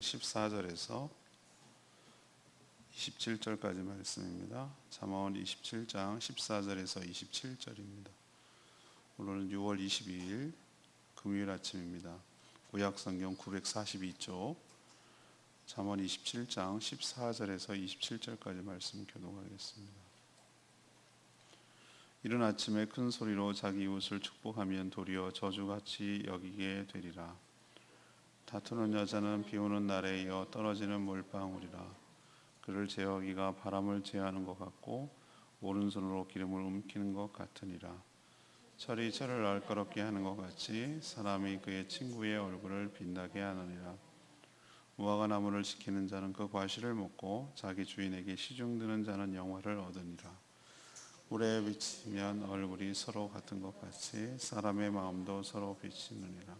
14절에서 27절까지 말씀입니다. 잠언 27장 14절에서 27절입니다. 오늘은 6월 22일 금요일 아침입니다. 구약성경 942쪽 잠언 27장 14절에서 27절까지 말씀 교독하겠습니다. 이른 아침에 큰 소리로 자기 이웃을 축복하면 도리어 저주같이 여기게 되리라. 다투는 여자는 비오는 날에 이어 떨어지는 물방울이라. 그를 제어하기가 바람을 제어하는 것 같고 오른손으로 기름을 움키는 것 같으니라. 철이 철을 날카롭게 하는 것 같이 사람이 그의 친구의 얼굴을 빛나게 하느니라. 무화과 나무를 지키는 자는 그 과실을 먹고 자기 주인에게 시중드는 자는 영화를 얻으니라. 물에 비치면 얼굴이 서로 같은 것 같이 사람의 마음도 서로 비치느니라.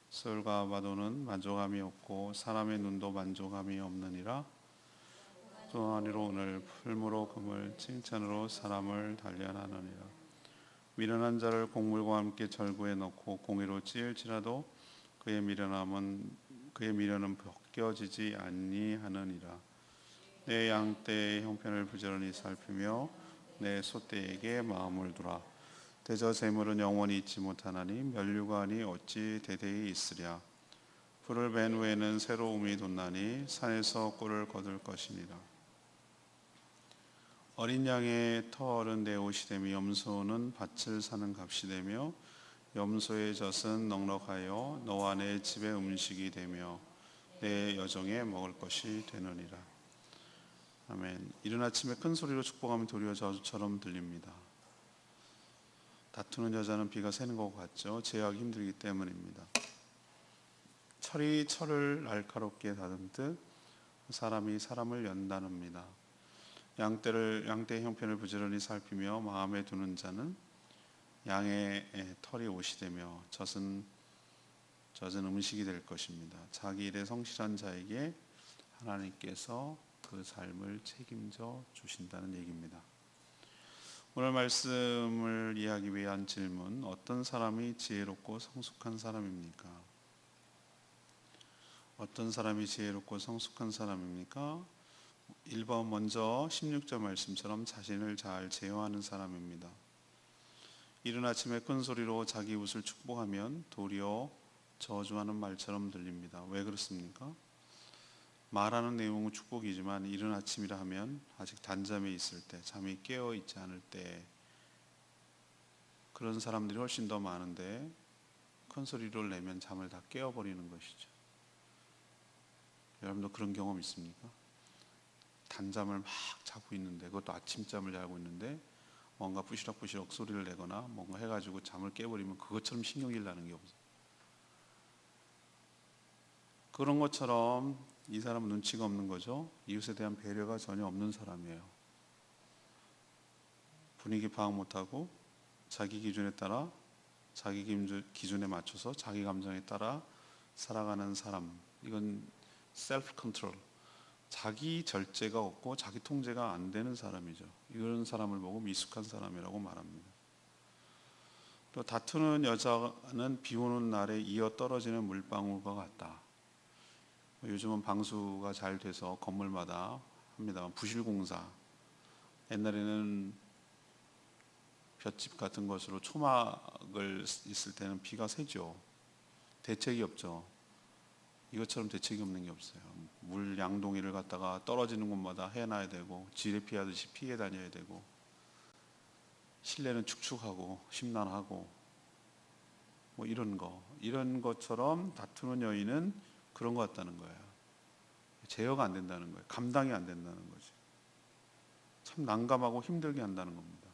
소울과 마도는 만족함이 없고 사람의 눈도 만족함이 없느니라. 또 아니로 오늘 풀무로 금을 칭찬으로 사람을 단련하느니라. 미련한 자를 곡물과 함께 절구에 넣고 공의로 찌을지라도 그의 미련은 벗겨지지 아니하느니라. 내 양떼의 형편을 부지런히 살피며 내 소떼에게 마음을 두라. 대저 재물은 영원히 있지 못하나니 면류관이 어찌 대대히 있으랴. 풀을 벤 후에는 새로움이 돋나니 산에서 꿀을 거둘 것이니라. 어린 양의 털은 내 옷이 되며 염소는 밭을 사는 값이 되며 염소의 젖은 넉넉하여 너와 내 집의 음식이 되며 내 여종의 먹을 것이 되느니라. 아멘. 이른 아침에 큰 소리로 축복하면 도리어 저주처럼 들립니다. 다투는 여자는 비가 새는 것 같죠. 제어하기 힘들기 때문입니다. 철이 철을 날카롭게 다듬듯 사람이 사람을 연다릅니다. 양떼의 형편을 부지런히 살피며 마음에 두는 자는 양의 털이 옷이 되며 젖은 음식이 될 것입니다. 자기 일에 성실한 자에게 하나님께서 그 삶을 책임져 주신다는 얘기입니다. 오늘 말씀을 이해하기 위한 질문, 어떤 사람이 지혜롭고 성숙한 사람입니까? 어떤 사람이 지혜롭고 성숙한 사람입니까? 1번 먼저 16절 말씀처럼 자신을 잘 제어하는 사람입니다. 이른 아침에 큰 소리로 자기 이웃을 축복하면 도리어 저주하는 말처럼 들립니다. 왜 그렇습니까? 말하는 내용은 축복이지만 이른 아침이라 하면 아직 단잠에 있을 때, 잠이 깨어 있지 않을 때 그런 사람들이 훨씬 더 많은데 큰 소리를 내면 잠을 다 깨어버리는 것이죠. 여러분도 그런 경험 있습니까? 단잠을 막 자고 있는데, 그것도 아침잠을 자고 있는데 뭔가 부시럭부시럭 소리를 내거나 뭔가 해가지고 잠을 깨버리면 그것처럼 신경질 나는 게 없어요. 그런 것처럼 이 사람은 눈치가 없는 거죠. 이웃에 대한 배려가 전혀 없는 사람이에요. 분위기 파악 못하고 자기 기준에 따라, 자기 기준에 맞춰서 자기 감정에 따라 살아가는 사람, 이건 셀프 컨트롤, 자기 절제가 없고 자기 통제가 안 되는 사람이죠. 이런 사람을 보고 미숙한 사람이라고 말합니다. 또 다투는 여자는 비 오는 날에 이어 떨어지는 물방울과 같다. 요즘은 방수가 잘 돼서 건물마다 합니다만 부실공사, 옛날에는 볏짚 같은 것으로 초막을 있을 때는 비가 새죠. 대책이 없죠. 이것처럼 대책이 없는 게 없어요. 물 양동이를 갖다가 떨어지는 곳마다 해놔야 되고 지뢰 피하듯이 피해 다녀야 되고 실내는 축축하고 심란하고 뭐 이런 것처럼 다투는 여인은 그런 것 같다는 거예요. 제어가 안 된다는 거예요. 감당이 안 된다는 거지. 참 난감하고 힘들게 한다는 겁니다.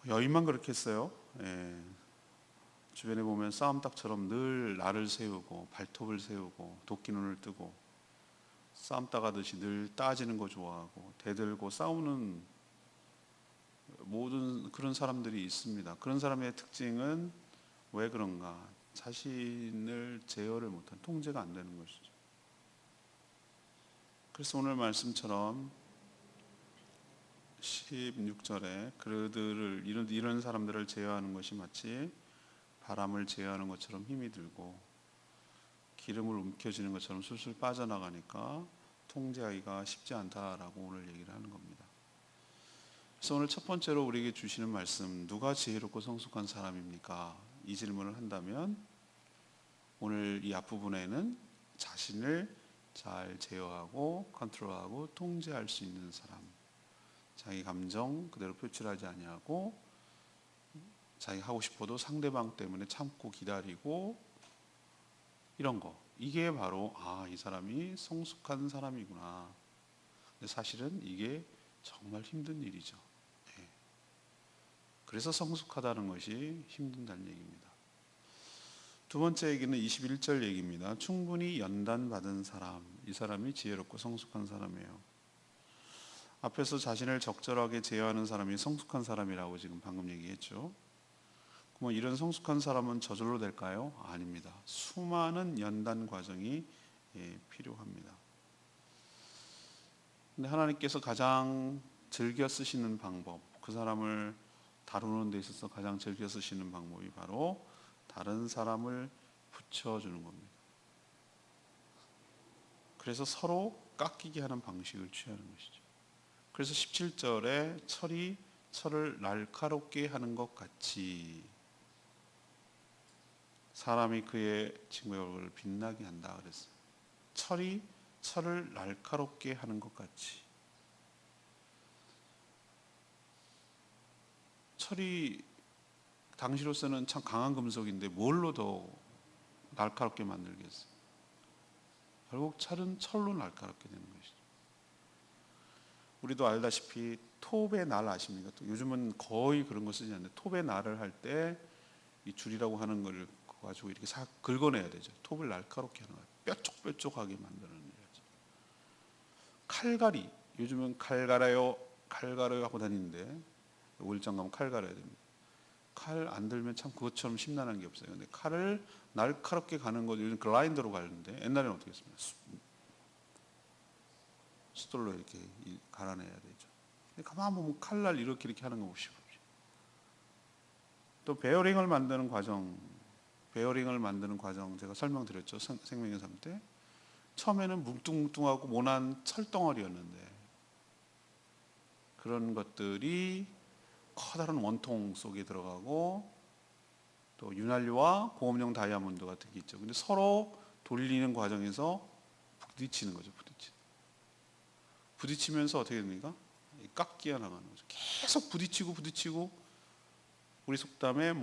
여인만 그렇겠어요? 예. 주변에 보면 싸움닭처럼 늘 날을 세우고 발톱을 세우고 도끼눈을 뜨고 싸움닭 하듯이 늘 따지는 거 좋아하고 대들고 싸우는 모든 그런 사람들이 있습니다. 그런 사람의 특징은 왜 그런가? 자신을 제어를 못한, 통제가 안 되는 것이죠. 그래서 오늘 말씀처럼 16절에 그들을 이런 사람들을 제어하는 것이 마치 바람을 제어하는 것처럼 힘이 들고 기름을 움켜쥐는 것처럼 술술 빠져나가니까 통제하기가 쉽지 않다라고 오늘 얘기를 하는 겁니다. 그래서 오늘 첫 번째로 우리에게 주시는 말씀, 누가 지혜롭고 성숙한 사람입니까? 이 질문을 한다면 오늘 이 앞부분에는 자신을 잘 제어하고 컨트롤하고 통제할 수 있는 사람, 자기 감정 그대로 표출하지 아니하고 자기 하고 싶어도 상대방 때문에 참고 기다리고 이런 거, 이게 바로 이 사람이 성숙한 사람이구나. 근데 사실은 이게 정말 힘든 일이죠. 예. 그래서 성숙하다는 것이 힘든다는 얘기입니다. 두 번째 얘기는 21절 얘기입니다. 충분히 연단받은 사람, 이 사람이 지혜롭고 성숙한 사람이에요. 앞에서 자신을 적절하게 제어하는 사람이 성숙한 사람이라고 지금 방금 얘기했죠. 그럼 이런 성숙한 사람은 저절로 될까요? 아닙니다. 수많은 연단 과정이 필요합니다. 근데 하나님께서 가장 즐겨 쓰시는 방법, 그 사람을 다루는 데 있어서 가장 즐겨 쓰시는 방법이 바로 다른 사람을 붙여주는 겁니다. 그래서 서로 깎이게 하는 방식을 취하는 것이죠. 그래서 17절에 철이 철을 날카롭게 하는 것 같이 사람이 그의 친구의 얼굴을 빛나게 한다 그랬어요. 철이 철을 날카롭게 하는 것 같이. 철이 당시로서는 참 강한 금속인데 뭘로 더 날카롭게 만들겠어요? 결국 철은 철로 날카롭게 되는 것이죠. 우리도 알다시피 톱의 날 아십니까? 또 요즘은 거의 그런 거 쓰지 않는데 톱의 날을 할 때 이 줄이라고 하는 걸 가지고 이렇게 싹 긁어내야 되죠. 톱을 날카롭게 하는 거예요. 뾰족뾰족하게 만드는 일이죠. 칼갈이, 요즘은 칼 갈아요 하고 다니는데 오일장 가면 칼 갈아야 됩니다. 칼 안 들면 참 그것처럼 심란한 게 없어요. 근데 칼을 날카롭게 가는 거 요즘 글라인더로 가는데 옛날에는 어떻게 했습니까? 숫돌로 이렇게 갈아내야 되죠. 근데 가만 보면 칼날 이렇게 하는 거 보십시오. 또 베어링을 만드는 과정 제가 설명드렸죠. 생명의 삶 때 처음에는 뭉뚱뭉뚱하고 모난 철덩어리였는데 그런 것들이 커다란 원통 속에 들어가고 또 윤활유와 고업용 다이아몬드 같은 게 있죠. 근데 서로 돌리는 과정에서 부딪히는 거죠. 부딪히면서 어떻게 됩니까? 깎여 나가는 거죠. 계속 부딪히고 우리 속담에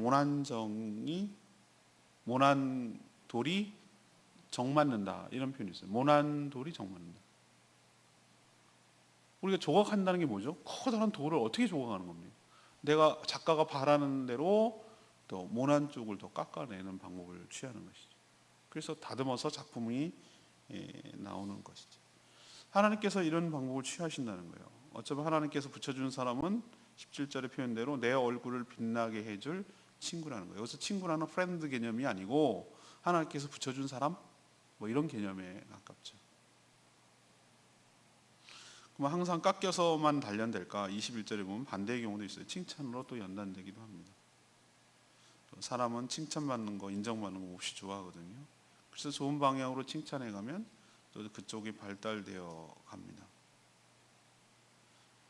모난 돌이 정 맞는다 이런 표현이 있어요. 모난 돌이 정 맞는다. 우리가 조각한다는 게 뭐죠? 커다란 돌을 어떻게 조각하는 겁니까? 내가 작가가 바라는 대로 또 모난 쪽을 더 깎아내는 방법을 취하는 것이죠. 그래서 다듬어서 작품이 나오는 것이죠. 하나님께서 이런 방법을 취하신다는 거예요. 어쩌면 하나님께서 붙여준 사람은 17절의 표현대로 내 얼굴을 빛나게 해줄 친구라는 거예요. 여기서 친구라는 프렌드 개념이 아니고 하나님께서 붙여준 사람 뭐 이런 개념에 가깝죠. 그럼 항상 깎여서만 단련될까? 21절에 보면 반대의 경우도 있어요. 칭찬으로 또 연단되기도 합니다. 사람은 칭찬받는 거, 인정받는 거 몹시 좋아하거든요. 그래서 좋은 방향으로 칭찬해 가면 또 그쪽이 발달되어 갑니다.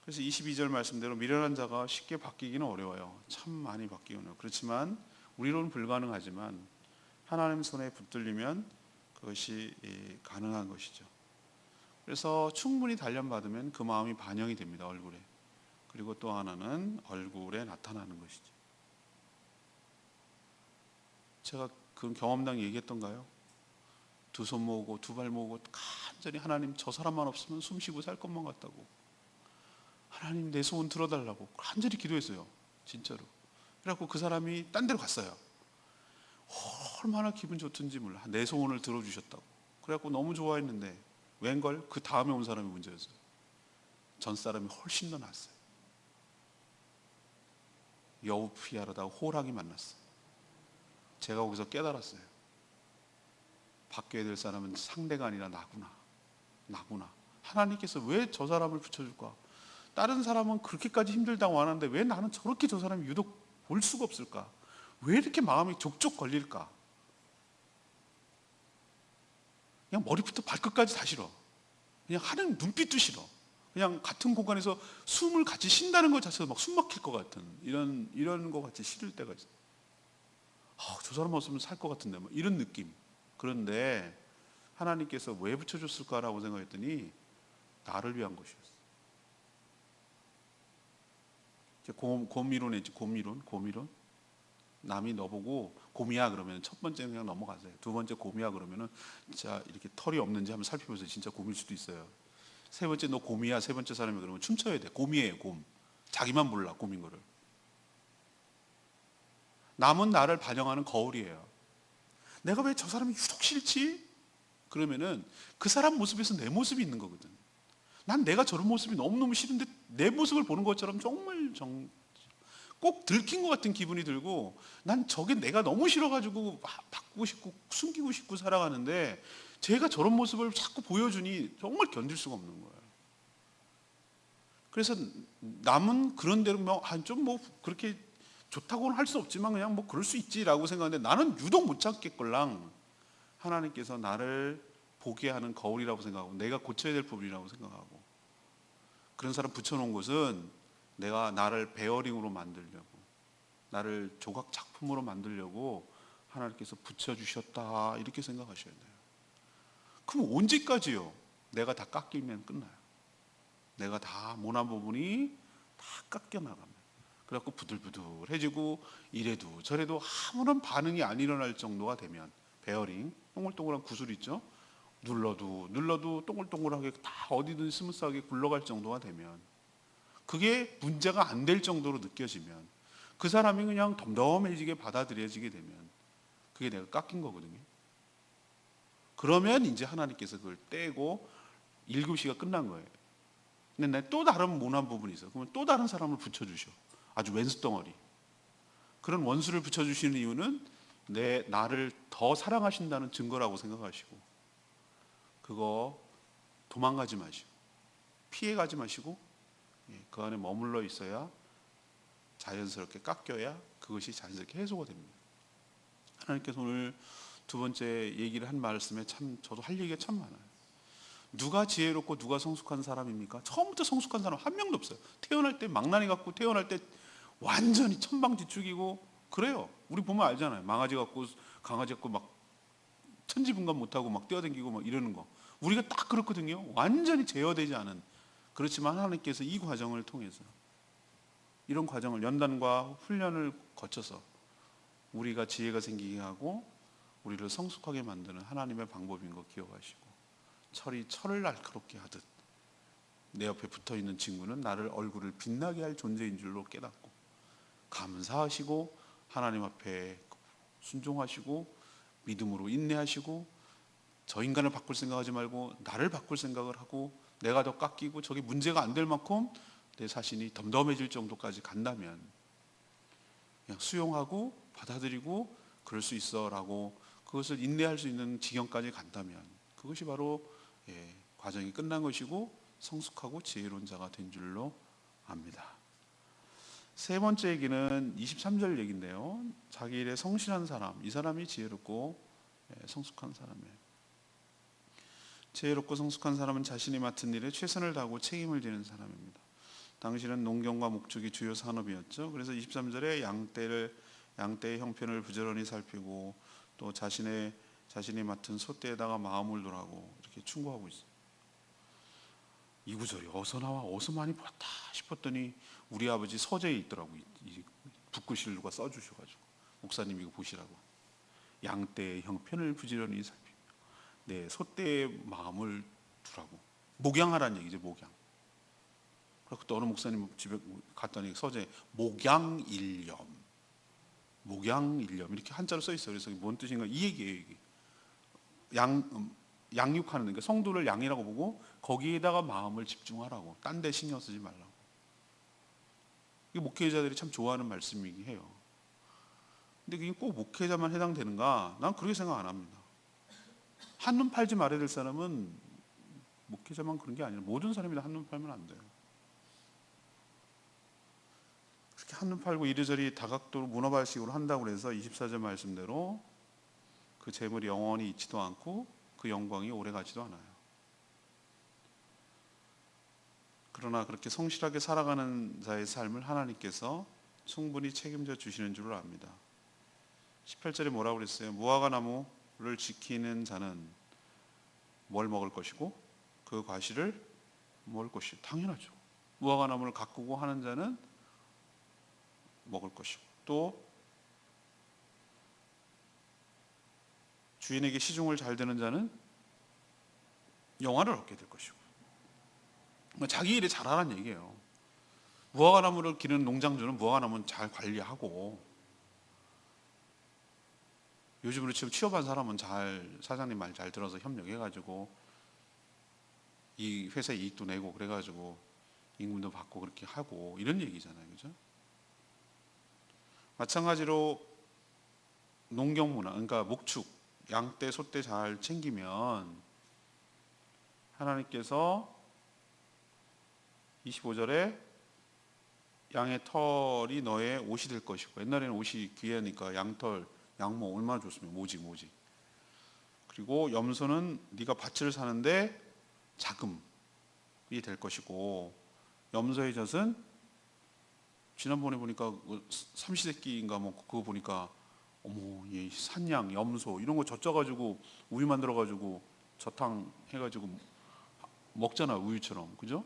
그래서 22절 말씀대로 미련한 자가 쉽게 바뀌기는 어려워요. 참 많이 바뀌기는 어려워요. 그렇지만 우리로는 불가능하지만 하나님 손에 붙들리면 그것이 가능한 것이죠. 그래서 충분히 단련받으면 그 마음이 반영이 됩니다. 얼굴에. 그리고 또 하나는 얼굴에 나타나는 것이죠. 제가 그 경험당 얘기했던가요? 두 손 모으고 두 발 모으고 간절히 하나님 저 사람만 없으면 숨 쉬고 살 것만 같다고, 하나님 내 소원 들어달라고 간절히 기도했어요. 진짜로. 그래갖고 그 사람이 딴 데로 갔어요. 얼마나 기분 좋든지 몰라. 내 소원을 들어주셨다고. 그래갖고 너무 좋아했는데 웬걸 그 다음에 온 사람이 문제였어요. 전 사람이 훨씬 더 낫어요. 여우 피하려다가 호랑이 만났어요. 제가 거기서 깨달았어요. 바뀌어야 될 사람은 상대가 아니라 나구나. 하나님께서 왜 저 사람을 붙여줄까? 다른 사람은 그렇게까지 힘들다고 하는데 왜 나는 저렇게 저 사람이 유독 볼 수가 없을까? 왜 이렇게 마음이 족족 걸릴까? 그냥 머리부터 발끝까지 다 싫어. 그냥 하는 눈빛도 싫어. 그냥 같은 공간에서 숨을 같이 쉰다는 것 자체가 막 숨 막힐 것 같은 이런 거 같이 싫을 때가 있어. 저 사람 없으면 살 것 같은데 뭐 이런 느낌. 그런데 하나님께서 왜 붙여줬을까라고 생각했더니 나를 위한 것이었어. 곰이론이지. 곰이론. 남이 너보고 곰이야 그러면 첫 번째 그냥 넘어가세요. 두 번째 곰이야 그러면은 자 이렇게 털이 없는지 한번 살펴보세요. 진짜 곰일 수도 있어요. 세 번째 너 곰이야. 세 번째 사람이 그러면 춤춰야 돼. 곰이에요, 곰. 자기만 몰라, 곰인 거를. 남은 나를 반영하는 거울이에요. 내가 왜 저 사람이 유독 싫지? 그러면은 그 사람 모습에서 내 모습이 있는 거거든. 난 내가 저런 모습이 너무너무 싫은데 내 모습을 보는 것처럼 정말 꼭 들킨 것 같은 기분이 들고, 난 저게 내가 너무 싫어가지고 바꾸고 싶고 숨기고 싶고 살아가는데 제가 저런 모습을 자꾸 보여주니 정말 견딜 수가 없는 거예요. 그래서 남은 그런 대로 좀 그렇게 좋다고는 할 수 없지만 그냥 뭐 그럴 수 있지라고 생각하는데, 나는 유독 못 참겠걸랑 하나님께서 나를 보게 하는 거울이라고 생각하고 내가 고쳐야 될 부분이라고 생각하고, 그런 사람 붙여놓은 곳은 내가 나를 베어링으로 만들려고, 나를 조각 작품으로 만들려고 하나님께서 붙여주셨다 이렇게 생각하셔야 돼요. 그럼 언제까지요? 내가 다 깎이면 끝나요. 내가 다 모난 부분이 다 깎여나가면, 그래갖고 부들부들해지고 이래도 저래도 아무런 반응이 안 일어날 정도가 되면, 베어링, 동글동글한 구슬 있죠? 눌러도 동글동글하게 다 어디든 스무스하게 굴러갈 정도가 되면, 그게 문제가 안 될 정도로 느껴지면, 그 사람이 그냥 덤덤해지게 받아들여지게 되면 그게 내가 깎인 거거든요. 그러면 이제 하나님께서 그걸 떼고 1교시가 끝난 거예요. 근데 또 다른 모난 부분이 있어. 그러면 또 다른 사람을 붙여주셔. 아주 왼수덩어리. 그런 원수를 붙여주시는 이유는 나를 더 사랑하신다는 증거라고 생각하시고, 그거 도망가지 마시고 피해가지 마시고 그 안에 머물러 있어야 자연스럽게 깎여야 그것이 자연스럽게 해소가 됩니다. 하나님께서 오늘 두 번째 얘기를 한 말씀에 참 저도 할 얘기가 참 많아요. 누가 지혜롭고 누가 성숙한 사람입니까? 처음부터 성숙한 사람 한 명도 없어요. 태어날 때 망나니 같고 태어날 때 완전히 천방지축이고 그래요. 우리 보면 알잖아요. 강아지 갖고 막 천지분간 못하고 막 뛰어다니고 막 이러는 거. 우리가 딱 그렇거든요. 완전히 제어되지 않은. 그렇지만 하나님께서 이 과정을 통해서, 이런 과정을 연단과 훈련을 거쳐서 우리가 지혜가 생기게 하고 우리를 성숙하게 만드는 하나님의 방법인 거 기억하시고, 철을 날카롭게 하듯 내 옆에 붙어있는 친구는 나를 얼굴을 빛나게 할 존재인 줄로 깨닫고 감사하시고 하나님 앞에 순종하시고 믿음으로 인내하시고, 저 인간을 바꿀 생각하지 말고 나를 바꿀 생각을 하고, 내가 더 깎이고 저게 문제가 안 될 만큼 내 자신이 덤덤해질 정도까지 간다면 그냥 수용하고 받아들이고 그럴 수 있어 라고, 그것을 인내할 수 있는 지경까지 간다면 그것이 바로 과정이 끝난 것이고 성숙하고 지혜로운 자가 된 줄로 압니다. 세 번째 얘기는 23절 얘기인데요, 자기 일에 성실한 사람, 이 사람이 지혜롭고 성숙한 사람이에요. 지혜롭고 성숙한 사람은 자신이 맡은 일에 최선을 다하고 책임을 지는 사람입니다. 당시는 농경과 목축이 주요 산업이었죠. 그래서 23절에 양떼의 형편을 부지런히 살피고 또 자신이 맡은 소떼에다가 마음을 두라고 이렇게 충고하고 있어요. 이 구절이 어디서 나와? 어디서 많이 봤다 싶었더니 우리 아버지 서재에 있더라고요. 이 붓글씨를 누가 써주셔가지고 목사님 이거 보시라고. 양떼의 형편을 부지런히 살피며 내 소떼의 마음을 두라고. 목양하라는 얘기죠. 목양. 그래서 또 어느 목사님 집에 갔더니 서재 목양일념 이렇게 한자로 써 있어요. 그래서 뭔 뜻인가 이 얘기예요. 이게 양육하는, 그러니까 성도를 양이라고 보고 거기에다가 마음을 집중하라고, 딴 데 신경 쓰지 말라고. 이게 목회자들이 참 좋아하는 말씀이긴 해요. 근데 그게 꼭 목회자만 해당되는가? 난 그렇게 생각 안 합니다. 한눈 팔지 말아야 될 사람은 목회자만 그런 게 아니라 모든 사람이 다 한눈 팔면 안 돼요. 그렇게 한눈 팔고 이리저리 다각도로 문어발식으로 한다고 해서 24절 말씀대로 그 재물이 영원히 있지도 않고 그 영광이 오래가지도 않아요. 그러나 그렇게 성실하게 살아가는 자의 삶을 하나님께서 충분히 책임져 주시는 줄을 압니다. 18절에 뭐라고 그랬어요? 무화과 나무를 지키는 자는 뭘 먹을 것이고 그 과실을 먹을 것이요. 당연하죠. 무화과 나무를 가꾸고 하는 자는 먹을 것이고 또 주인에게 시중을 잘 드는 자는 영화를 얻게 될 것이고, 자기 일에 잘하라는 얘기예요. 무화과 나무를 기르는 농장주는 무화과 나무는 잘 관리하고, 요즘으로 치면 취업한 사람은 잘 사장님 말 잘 들어서 협력해가지고 이 회사 이익도 내고 그래가지고 임금도 받고 그렇게 하고 이런 얘기잖아요, 그죠? 마찬가지로 농경 문화, 그러니까 목축, 양떼, 소떼 잘 챙기면 하나님께서 25절에 양의 털이 너의 옷이 될 것이고, 옛날에는 옷이 귀하니까 양털, 양모 얼마나 좋습니까? 모직. 그리고 염소는 네가 밭을 사는데 자금이 될 것이고, 염소의 젖은 지난번에 보니까 삼시세끼인가 뭐 그거 보니까 어머, 이 산양, 염소 이런 거 젖혀가지고 우유 만들어가지고 저탕 해가지고 먹잖아, 우유처럼, 그죠?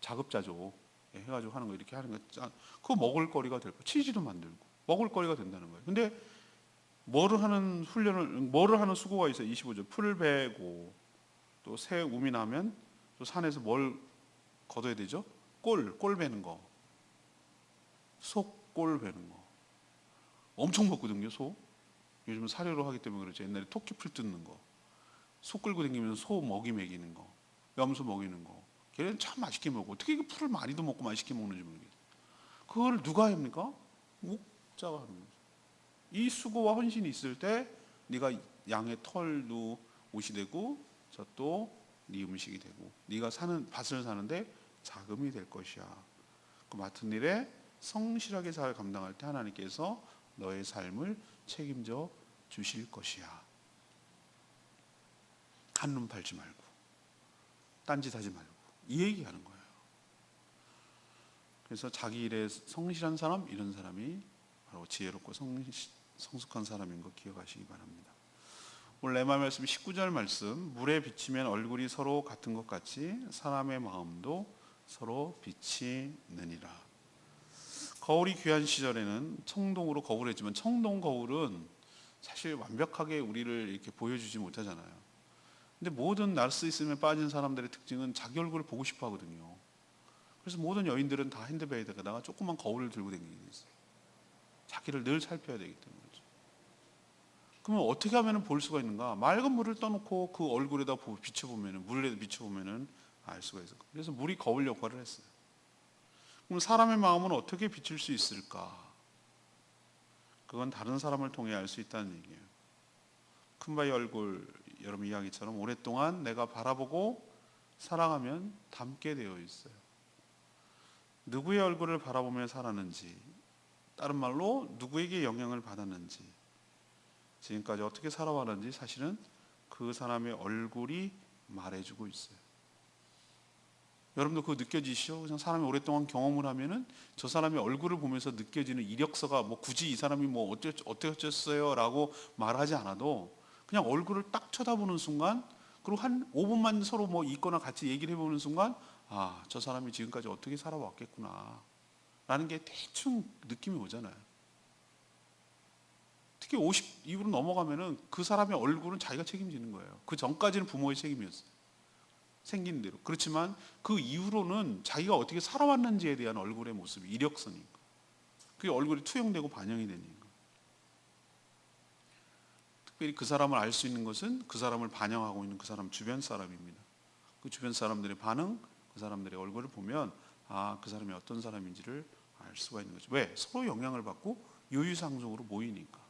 자급자족 해가지고 하는 거, 이렇게 하는 거, 그거 먹을 거리가 될 거. 치즈도 만들고 먹을 거리가 된다는 거예요. 근데 뭐를 하는 수고가 있어요. 25절 풀을 베고 또 새 우미 나면 또 산에서 뭘 거둬야 되죠? 꼴 베는 거, 소꼴 베는 거 엄청 먹거든요. 소 요즘은 사료로 하기 때문에 그렇죠. 옛날에 토끼 풀 뜯는 거, 소 끌고 다니면서 소 먹이 먹이는 거, 염소 먹이는 거, 걔는 참 맛있게 먹고, 어떻게 그 풀을 많이도 먹고 맛있게 먹는지 모르겠어요. 그걸 누가 합니까? 목자가 하는 거죠. 이 수고와 헌신이 있을 때 네가 양의 털도 옷이 되고 젖도 네 음식이 되고, 네가 사는 밭을 사는데 자금이 될 것이야. 그 맡은 일에 성실하게 잘 감당할 때 하나님께서 너의 삶을 책임져 주실 것이야. 한눈 팔지 말고 딴짓하지 말고 이 얘기하는 거예요. 그래서 자기 일에 성실한 사람, 이런 사람이 바로 지혜롭고 성숙한 사람인 거 기억하시기 바랍니다. 오늘 레마 말씀 19절 말씀, 물에 비치면 얼굴이 서로 같은 것 같이 사람의 마음도 서로 빛이 느니라. 거울이 귀한 시절에는 청동으로 거울을 했지만 청동 거울은 사실 완벽하게 우리를 이렇게 보여주지 못하잖아요. 근데 모든 나르시시즘에 빠진 사람들의 특징은 자기 얼굴을 보고 싶어 하거든요. 그래서 모든 여인들은 다 핸드백에다가 조그만 거울을 들고 다니게 돼 있어요. 자기를 늘 살펴야 되기 때문에. 그러면 어떻게 하면 볼 수가 있는가? 맑은 물을 떠놓고 그 얼굴에다 비춰보면, 물에 비춰보면 알 수가 있어요. 그래서 물이 거울 역할을 했어요. 그럼 사람의 마음은 어떻게 비칠 수 있을까? 그건 다른 사람을 통해 알 수 있다는 얘기예요. 큰바위 얼굴, 여러분 이야기처럼 오랫동안 내가 바라보고 사랑하면 닮게 되어 있어요. 누구의 얼굴을 바라보며 살았는지, 다른 말로 누구에게 영향을 받았는지, 지금까지 어떻게 살아왔는지 사실은 그 사람의 얼굴이 말해주고 있어요. 여러분도 그거 느껴지시죠? 그냥 사람이 오랫동안 경험을 하면은 저 사람의 얼굴을 보면서 느껴지는 이력서가, 뭐 굳이 이 사람이 뭐 어떻게 어쩌어요 라고 말하지 않아도 그냥 얼굴을 딱 쳐다보는 순간, 그리고 한 5분만 서로 뭐 있거나 같이 얘기를 해보는 순간, 아, 저 사람이 지금까지 어떻게 살아왔겠구나 라는 게 대충 느낌이 오잖아요. 특히 50 이후로 넘어가면은 그 사람의 얼굴은 자기가 책임지는 거예요. 그 전까지는 부모의 책임이었어요. 생긴 대로. 그렇지만 그 이후로는 자기가 어떻게 살아왔는지에 대한 얼굴의 모습이 이력서니까. 그게 얼굴이 투영되고 반영이 되니까. 특별히 그 사람을 알 수 있는 것은 그 사람을 반영하고 있는 그 사람 주변 사람입니다. 그 주변 사람들의 반응, 그 사람들의 얼굴을 보면 아, 그 사람이 어떤 사람인지를 알 수가 있는 거죠. 왜? 서로 영향을 받고 유유상종으로 모이니까.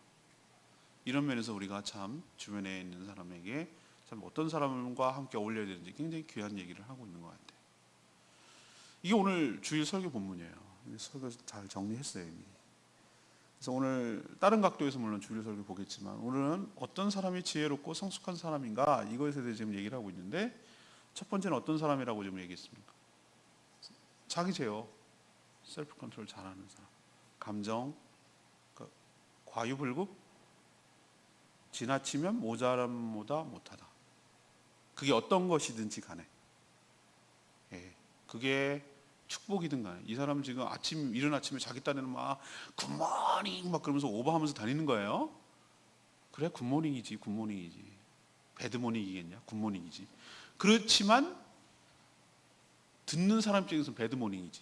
이런 면에서 우리가 참 주변에 있는 사람에게 참 어떤 사람과 함께 어울려야 되는지 굉장히 귀한 얘기를 하고 있는 것 같아요. 이게 오늘 주일 설교 본문이에요. 설교 잘 정리했어요 이미. 그래서 오늘 다른 각도에서 물론 주일 설교 보겠지만 오늘은 어떤 사람이 지혜롭고 성숙한 사람인가 이것에 대해 지금 얘기를 하고 있는데, 첫 번째는 어떤 사람이라고 지금 얘기했습니까? 자기 제어, 셀프 컨트롤 잘하는 사람, 감정, 그러니까 과유불급, 지나치면 모자람보다 못하다. 그게 어떤 것이든지 간에, 그게 축복이든 간에, 이 사람 지금 이른 아침에 자기 딴에는 막 굿모닝 막 그러면서 오버하면서 다니는 거예요. 그래, 굿모닝이지. 배드모닝이겠냐? 굿모닝이지. 그렇지만 듣는 사람 입장에서는 배드모닝이지.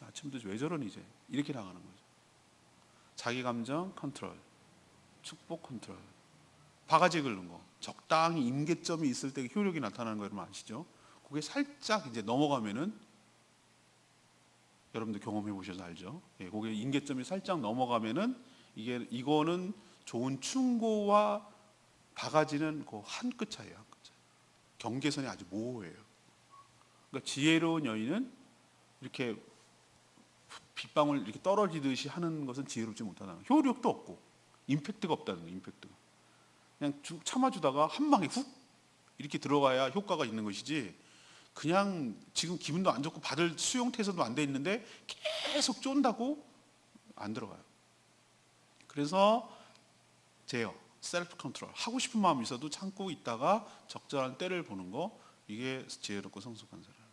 아침부터 왜 저러니 이제 이렇게 나가는 거죠. 자기 감정 컨트롤, 축복 컨트롤, 바가지 긁는 거, 적당히 임계점이 있을 때 효력이 나타나는 거 여러분 아시죠? 그게 살짝 이제 넘어가면은, 여러분들 경험해 보셔서 알죠? 그게 임계점이 살짝 넘어가면은 이거는 좋은 충고와 바가지는 그 한 끗 차이에요, 한 끗 차이. 경계선이 아주 모호해요. 그러니까 지혜로운 여인은 이렇게 빗방울 이렇게 떨어지듯이 하는 것은 지혜롭지 못하다는 거예요. 효력도 없고 임팩트가 없다는 거예요. 임팩트가 그냥 참아주다가 한 방에 훅 이렇게 들어가야 효과가 있는 것이지, 그냥 지금 기분도 안 좋고 받을 수용태세도 안 돼 있는데 계속 쫀다고 안 들어가요. 그래서 제어, 셀프 컨트롤, 하고 싶은 마음이 있어도 참고 있다가 적절한 때를 보는 거, 이게 지혜롭고 성숙한 사람이에요.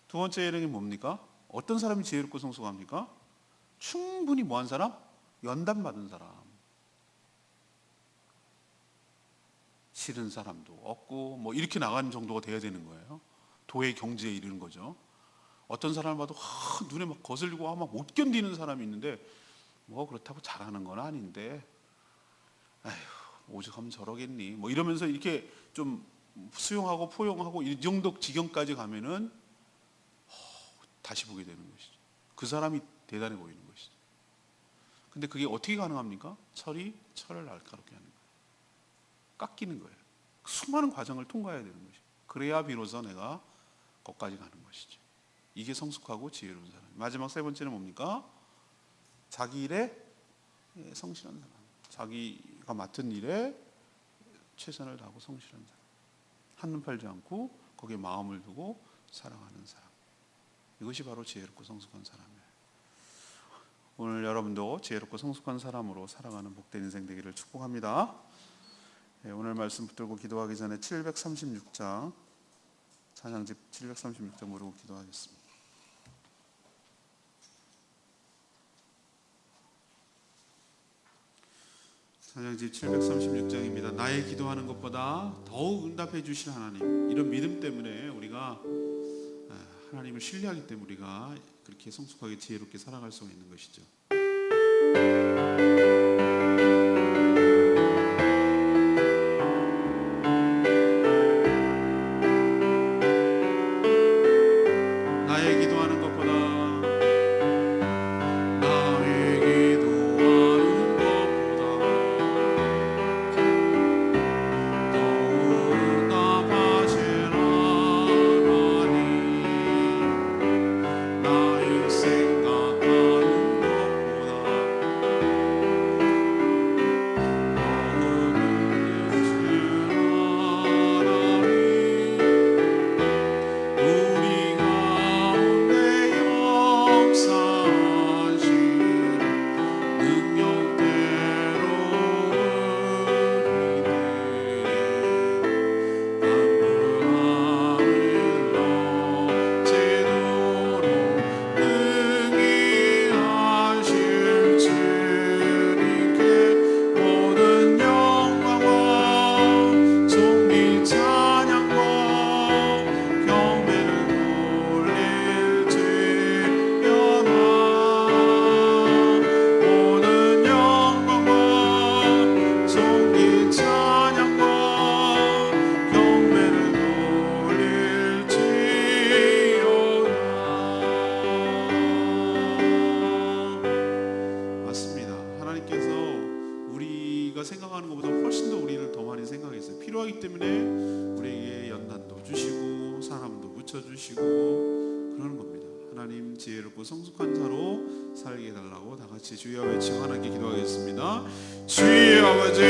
두 번째 예능이 뭡니까? 어떤 사람이 지혜롭고 성숙합니까? 충분히 뭐한 사람? 연단 받은 사람. 싫은 사람도 없고 뭐 이렇게 나가는 정도가 돼야 되는 거예요. 도의 경지에 이르는 거죠. 어떤 사람을 봐도 눈에 막 거슬리고 막 못 견디는 사람이 있는데, 뭐 그렇다고 잘하는 건 아닌데, 아휴 오죽하면 저러겠니, 뭐 이러면서 이렇게 좀 수용하고 포용하고 이 정도 지경까지 가면은 다시 보게 되는 것이죠. 그 사람이 대단해 보이는 것이죠. 근데 그게 어떻게 가능합니까? 철이 철을 날카롭게 하는 거예요. 깎이는 거예요. 수많은 과정을 통과해야 되는 것이죠. 그래야 비로소 내가 거기까지 가는 것이죠. 이게 성숙하고 지혜로운 사람. 마지막 세 번째는 뭡니까? 자기 일에 성실한 사람. 자기가 맡은 일에 최선을 다하고 성실한 사람. 한눈 팔지 않고 거기에 마음을 두고 사랑하는 사람. 이것이 바로 지혜롭고 성숙한 사람이에요. 오늘 여러분도 지혜롭고 성숙한 사람으로 살아가는 복된 인생 되기를 축복합니다. 오늘 말씀 붙들고 기도하기 전에 736장, 찬양집 736장 모르고 기도하겠습니다. 찬양집 736장입니다. 나의 기도하는 것보다 더욱 응답해 주실 하나님, 이런 믿음 때문에 우리가 하나님을 신뢰하기 때문에 우리가 그렇게 성숙하게 지혜롭게 살아갈 수가 있는 것이죠. 나의 기도하는 것보다 생각하는 것보다 훨씬 더 우리를 더 많이 생각했어요. 필요하기 때문에 우리에게 연단도 주시고 사람도 붙여주시고 그러는 겁니다. 하나님 지혜롭고 성숙한 자로 살게 해달라고 다 같이 주여 외치고 하나님께 기도하겠습니다. 주여 아버지,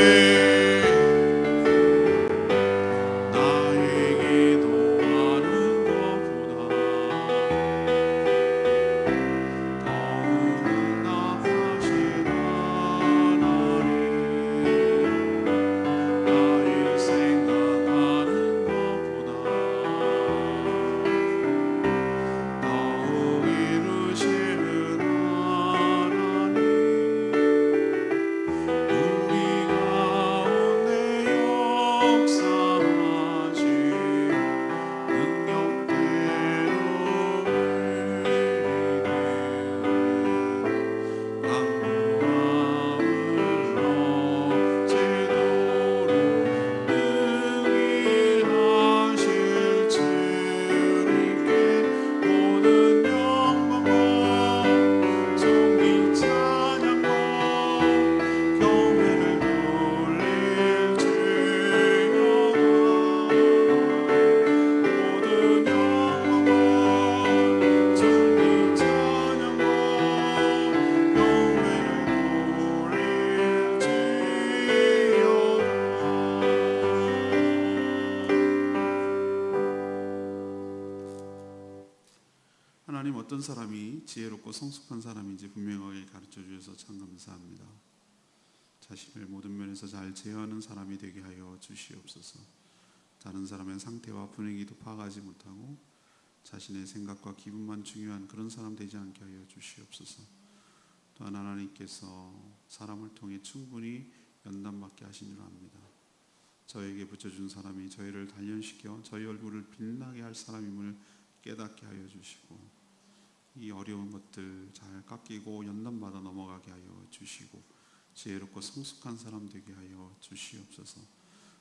하나님 어떤 사람이 지혜롭고 성숙한 사람인지 분명하게 가르쳐 주셔서 참 감사합니다. 자신을 모든 면에서 잘 제어하는 사람이 되게 하여 주시옵소서. 다른 사람의 상태와 분위기도 파악하지 못하고 자신의 생각과 기분만 중요한 그런 사람 되지 않게 하여 주시옵소서. 또한 하나님께서 사람을 통해 충분히 연단받게 하신 줄 압니다. 저에게 붙여준 사람이 저희를 단련시켜 저희 얼굴을 빛나게 할 사람임을 깨닫게 하여 주시고, 이 어려운 것들 잘 깎이고 연단받아 넘어가게 하여 주시고 지혜롭고 성숙한 사람 되게 하여 주시옵소서.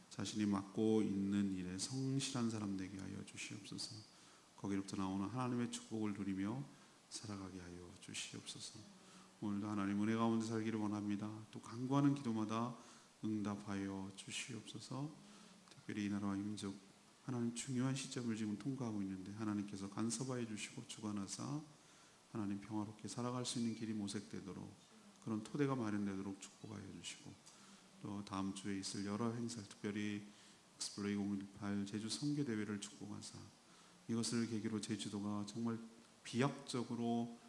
자신이 맡고 있는 일에 성실한 사람 되게 하여 주시옵소서. 거기로부터 나오는 하나님의 축복을 누리며 살아가게 하여 주시옵소서. 오늘도 하나님 은혜 가운데 살기를 원합니다. 또 간구하는 기도마다 응답하여 주시옵소서. 특별히 이 나라와 민족 하나님 중요한 시점을 지금 통과하고 있는데 하나님께서 간섭하여 주시고 주관하사 하나님 평화롭게 살아갈 수 있는 길이 모색되도록 그런 토대가 마련되도록 축복하여 주시고, 또 다음 주에 있을 여러 행사, 특별히 엑스플로이 2018 제주 선교대회를 축복하사 이것을 계기로 제주도가 정말 비약적으로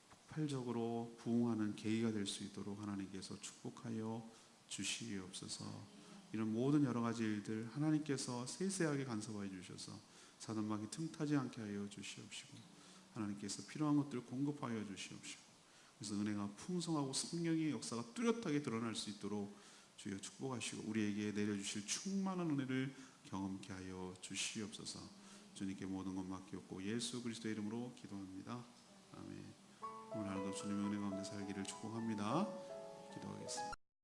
폭발적으로 부흥하는 계기가 될 수 있도록 하나님께서 축복하여 주시옵소서. 이런 모든 여러 가지 일들 하나님께서 세세하게 간섭하여 주셔서 사단마귀 틈타지 않게 하여 주시옵시고, 하나님께서 필요한 것들을 공급하여 주시옵시고, 그래서 은혜가 풍성하고 성령의 역사가 뚜렷하게 드러날 수 있도록 주여 축복하시고 우리에게 내려주실 충만한 은혜를 경험케 하여 주시옵소서. 주님께 모든 것 맡겼고 예수 그리스도의 이름으로 기도합니다. 아멘. 오늘 하루도 주님의 은혜 가운데 살기를 축복합니다. 기도하겠습니다.